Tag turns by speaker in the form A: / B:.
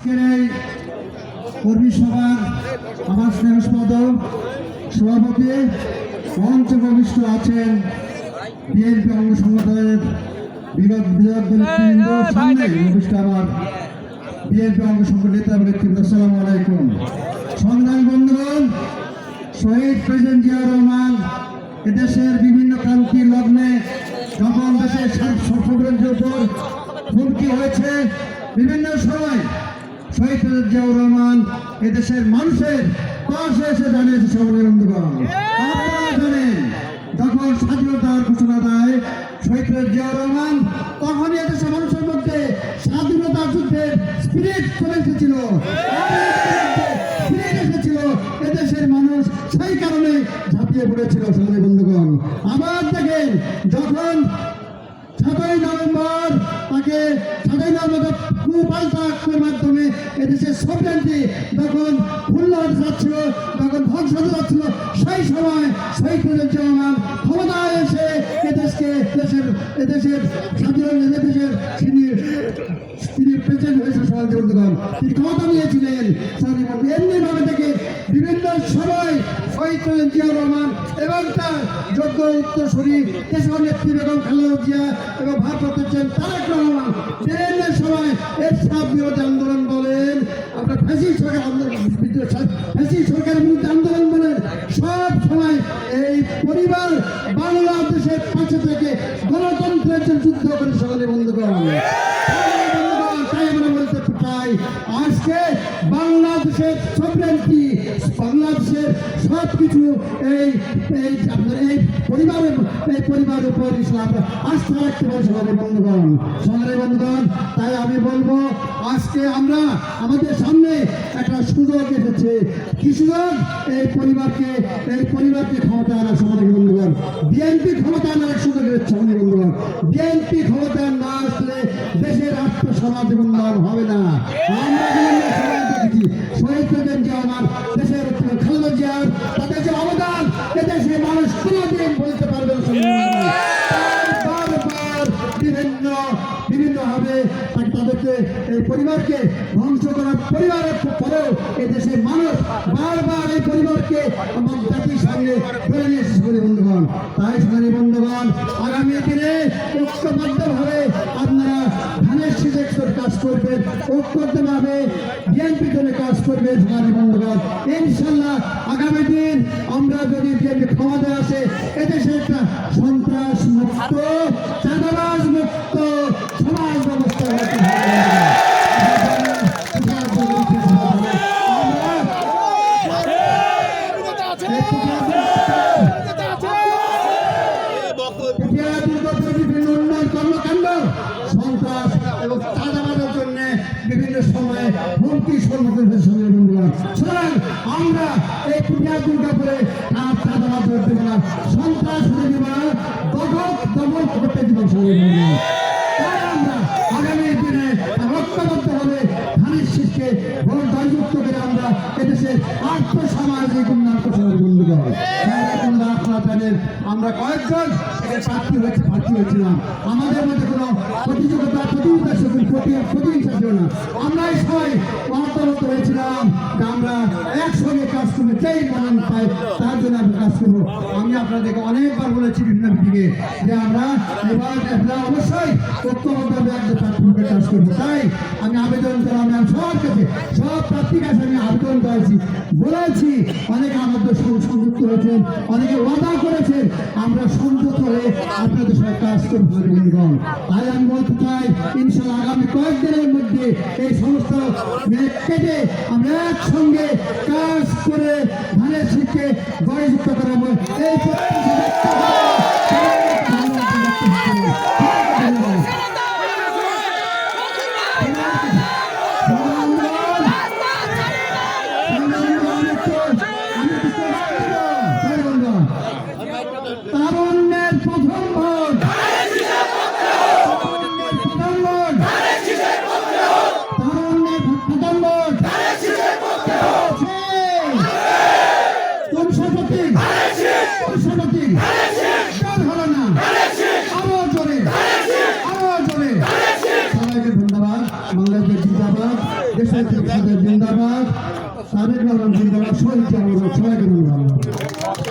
A: এই কর্মী সভার আমার স্নেহস্পদ সভাপতি মঞ্চে উপবিষ্ট আছেন বিএনপি অঙ্গ সংগঠনের সামনে উপবিষ্ট আমার বিএনপি অঙ্গ সংগঠন নেতা ব্যক্তিবৃন্দ, আসসালামু আলাইকুম। সংগ্রামী বন্ধুগণ, শহীদ প্রেসিডেন্ট জিয়া রহমান এদেশের বিভিন্ন ক্রান্তির লগ্নে যখন দেশের সার্বভৌমত্বের উপর হুমকি হয়েছে, বিভিন্ন সময় শহীদ প্রেসিডেন্ট জিয়াউর রহমান এদেশের মানুষের পাশে এসে দাঁড়িয়েছে। সংগ্রামী বন্ধুগণ, আপনারা জানেন যখন স্বাধীনতার ঘোষণা দেয় শহীদ প্রেসিডেন্ট জিয়াউর রহমান, তখনই এদেশের মানুষের মধ্যে স্বাধীনতা যুদ্ধের স্পিরিট চলে এসেছিল, এদেশের মানুষ সেই কারণে ঝাঁপিয়ে পড়েছিল। সংগ্রামী বন্ধুগণ, আবার দেখেন যখন 7ই নভেম্বর তাকে 7ই নভেম্বর কুপাল্টা আক্রমণের মাধ্যমে এদেশের সভ্যান্তি যখন ভুল্ল হতে যাচ্ছিল, যখন ধ্বংস হতে যাচ্ছিল, সেই সময় শহীদ প্রেসিডেন্ট জিয়া রহমান ক্ষমতায় এসে এদেশের স্বাধীনতা দেশের তিনি প্রেসিডেন্ট হয়েছে। সমাজ বন্ধুগণ, তিনি ক্ষমতা নিয়েছিলেন। এমনি ভাবে থেকে বিভিন্ন সময় শহীদ প্রেসিডেন্ট জিয়া রহমান এবং তার যোগ্য উত্তরসূরি দেশের নেত্রী বেগম খালেদা জিয়া এবং ভারপ্রাপ্ত চেয়ারম্যান তারেক রহমান বিভিন্ন সময় এরশাদ বিরোধী আন্দোলন বলেন, আপনার ফ্যাসিস্ট সরকারের বিরুদ্ধে আন্দোলন বলেন, সব সময় এই পরিবার বাংলাদেশের পাশে থেকে গণতন্ত্রের যুদ্ধ করে। সকলে বন্ধুগণ, আজকে বাংলাদেশের সভ্যান্তি, বাংলাদেশের সবকিছু এই পরিবারের উপর আমরা আস্থা রাখতে পারি। সবাই বন্ধুগণ, তাই আমি বলবো আজকে আমরা আমাদের সামনে একটা সুযোগ এসেছে। কি সুযোগ? এই পরিবারকে ক্ষমতা আনার। সমাজ বন্ধুগণ, বিএনপি ক্ষমতা আনার সুযোগ এসেছে। সমাজ বন্ধুগণ, বিএনপি ক্ষমতা না আসলে দেশের আত্মসমাজ উন্নয়ন হবে না। আমরা বিভিন্ন সময় দেখেছি শহীদ প্রেসিডেন্ট জিয়া রহমান, দেশের খালেদা জিয়ার তাদের যে অবদান এদেশে মানুষ কোনোদিন বলতে পারবে না। বারবার বিভিন্নভাবে তাদেরকে এই পরিবারকে ধ্বংস করার পরিবারের পরেও এদেশের মানুষ বারবার এই পরিবারকে এবং জাতির সঙ্গে ধরে নিয়ে এসেছে। বন্ধুগণ, তাই সংগ্রামী বন্ধুগণ, আগামী দিনে ঐক্যবদ্ধভাবে আপনারা ধানের শীষের কাজ করবেন, ঐক্যবদ্ধভাবে বিএনপি জন্য কাজ করবেন। সংগ্রামী বন্ধুগণ, ইনশাল্লাহ আগামী দিন আমরা যদি বিএনপি ক্ষমতায় আসে এদেশে একটা সন্ত্রাস মুক্ত, চাঁদাবাজ মুক্ত সমাজ ব্যবস্থা হতে হবে। বিভিন্ন উন্নয়ন কর্মকাণ্ড, সন্ত্রাস এবং চাঁদাবাজের জন্য বিভিন্ন সময়ে হুমকির সম্মুখীন হয়েছে। বন্ধুগণ, সুতরাং আমরা এই পূজা দুর্গাপুরে আর চাঁদাবাজ করতে দেব না, সন্ত্রাস হতে দেব না, দমন করতে দেব। তাই আমরা আগামী দিনে ঐক্যবদ্ধভাবে ধানের শীষকে জয়যুক্ত করে আমরা এদেশের আর্থসামাজিক উন্নয়ন করতে হবে। বন্ধুগণ, আপনারা জানেন আমরা কয়েকজন প্রার্থী হয়েছিলাম, আমাদের মধ্যে কোনো প্রতিযোগিতা প্রতিহিংসা ছিল না। আমরাই সবাই মতামত হয়েছিলাম যে আমরা একসঙ্গে কাজ করবো, যেই মান পাই তার জন্য আমরা কাজ করবো। আমি আপনাদেরকে অনেকবার বলেছি বিভিন্ন মিটিংয়ে যে আমরা এবার অবশ্যই ঐক্যবদ্ধভাবে একজন প্রার্থীকে কাজ করবো। তাই আমি আবেদন করলাম, আমি সবার কাছে সব প্রার্থীর কাছে আমি আবেদন করেছি, বলেছি অনেকে আমাদের সংযুক্ত হয়েছেন, অনেকে ওয়াদা করেছেন, আমরা সংযুক্ত হয়ে আপনাদের সঙ্গে কাজ করবো। তাই আমি বলতে চাই ইনশাল্লাহ আগামী কয়েকদিনের মধ্যে এই সমস্ত কেটে আমরা একসঙ্গে কাজ করে ধানের শীষকে জয়যুক্ত করাবো। এই তারুণ্যের প্রথম ভোট, কোন সভাপতি জিন্দাবাদ, তারেক রহমান জিন্দাবাদ, শহীদ জিয়াউর রহমান, সবাইকে ধন্যবাদ।